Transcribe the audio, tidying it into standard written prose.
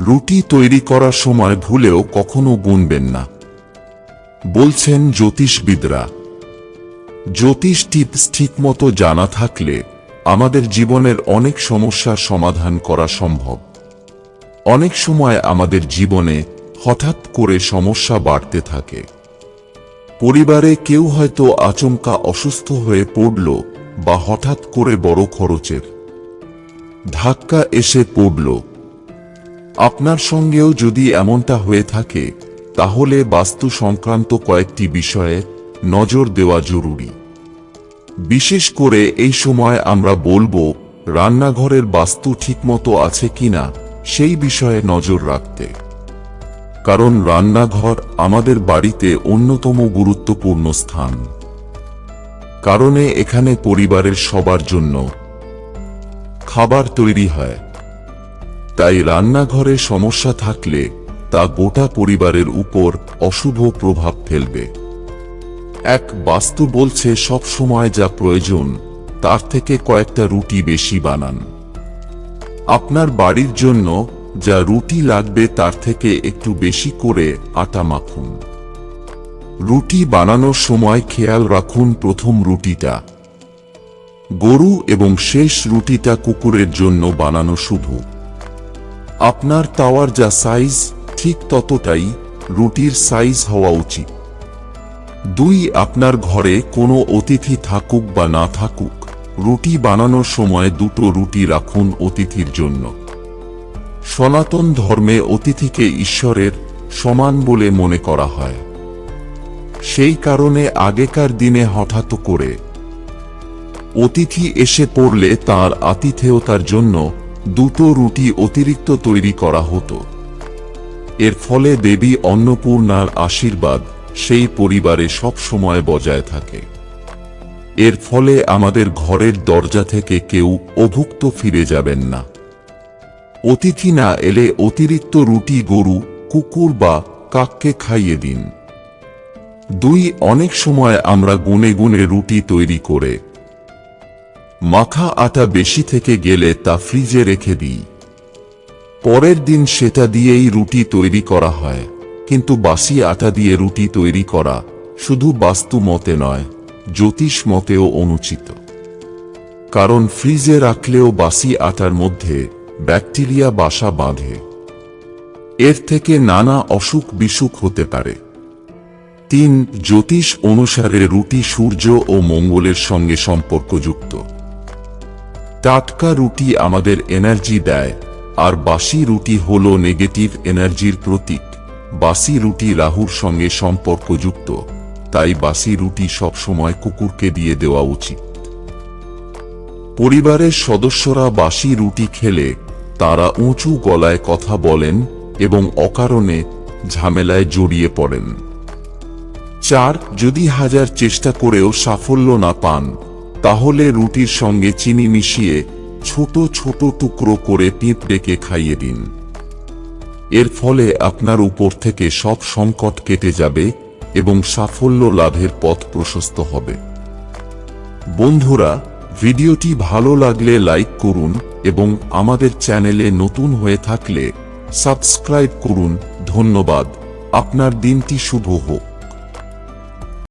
রুটি তৈরি করার সময় ভুলেও কখনো গুনবেন না, বলছেন জ্যোতিষবিদরা। জ্যোতিষ টিপস ঠিকমতো জানা থাকলে আমাদের জীবনের অনেক সমস্যার সমাধান করা সম্ভব। অনেক সময় আমাদের জীবনে হঠাৎ করে সমস্যা বাড়তে থাকে। পরিবারে কেউ হয়তো আচমকা অসুস্থ হয়ে পড়ল, বা হঠাৎ করে বড় খরচের ধাক্কা এসে পড়ল। আপনার সঙ্গেও যদি এমনটা হয়ে থাকে, তাহলে বাস্তু সংক্রান্ত কয়েকটি বিষয়ে নজর দেওয়া জরুরি। বিশেষ করে এই সময় আমরা বলবো রান্নাঘরের বাস্তু ঠিকমতো আছে কিনা সেই বিষয়ে নজর রাখতে। কারণ রান্নাঘর আমাদের বাড়িতে অন্যতম গুরুত্বপূর্ণ স্থান। কারণে এখানে পরিবারের সবার জন্য খাবার তৈরি হয়। তাই রান্নাঘরে সমস্যা থাকলে তা গোটা পরিবারের উপর অশুভ প্রভাব ফেলবে। এক বাস্তু বলছে সব সময় যা প্রয়োজন তার থেকে কয়েকটা রুটি বেশি বানান। আপনার বাড়ির জন্য যা রুটি লাগবে তার থেকে একটু বেশি করে আটা মাখুন। রুটি বানানোর সময় খেয়াল রাখুন প্রথম রুটিটা গরু এবং শেষ রুটিটা কুকুরের জন্য বানানো শুভ। আপনার তাওয়ার যা সাইজ ঠিক ততটাই রুটির সাইজ হওয়া উচিত। 2. আপনার ঘরে কোনো অতিথি থাকুক বা না থাকুক, রুটি বানানোর সময় 2টো রুটি রাখুন অতিথির জন্য। সনাতন ধর্মে অতিথিকে ঈশ্বরের সমান বলে মনে করা হয়। সেই কারণে আগেকার দিনে হঠাৎ করে অতিথি এসে পড়লে তার আতিথেয়তার জন্য 2টো রুটি অতিরিক্ত তৈরি করা হতো। এর ফলে দেবী অন্নপূর্ণার আশীর্বাদ সেই পরিবারে সব সময় বজায় থাকে। এর ফলে আমাদের ঘরের দরজা থেকে কেউ অভুক্ত ফিরে যাবেন না। অতিথি না এলে অতিরিক্ত রুটি গরু, কুকুর বা কাককে খাইয়ে দিন। 2. অনেক সময় আমরা গুনে গুনে রুটি তৈরি করে মাখা আটা বেশি থেকে গেলে তা ফ্রিজে রেখে দিই। পরের দিন সেটা দিয়েই রুটি তৈরি করা হয়। কিন্তু বাসি আটা দিয়ে রুটি তৈরি করা শুধু বাস্তু মতে নয়, জ্যোতিষ মতেও অনুচিত। কারণ ফ্রিজে রাখলেও বাসি আটার মধ্যে ব্যাকটেরিয়া বাসা বাঁধে। এর থেকে নানা অসুখ বিসুখ হতে পারে। 3. জ্যোতিষ অনুসারে রুটি সূর্য ও মঙ্গলের সঙ্গে সম্পর্কযুক্ত। টাটকা রুটি আমাদের এনার্জি দেয়, আর বাসি রুটি হলো নেগেটিভ এনার্জির প্রতীক। বাসি রুটি রাহুর সঙ্গে সম্পর্কযুক্ত, তাই বাসি রুটি সব সময় কুকুরকে দিয়ে দেওয়া উচিত। পরিবারের সদস্যরা বাসি রুটি খেলে তারা উঁচু গলায় কথা বলেন এবং অকারণে ঝামেলায় জড়িয়ে পড়েন। 4. যদি হাজার চেষ্টা করেও সাফল্য না পান, তাহলে রুটির সঙ্গে চিনি মিশিয়ে ছোট ছোট টুকরো করে পিঁপড়েকে খাইয়ে দিন। এর ফলে আপনার উপর থেকে সব সংকট কেটে যাবে এবং সাফল্য লাভের পথ প্রশস্ত হবে। বন্ধুরা, ভিডিওটি ভালো লাগলে লাইক করুন এবং আমাদের চ্যানেলে নতুন হয়ে থাকলে সাবস্ক্রাইব করুন। ধন্যবাদ। আপনার দিনটি শুভ হোক।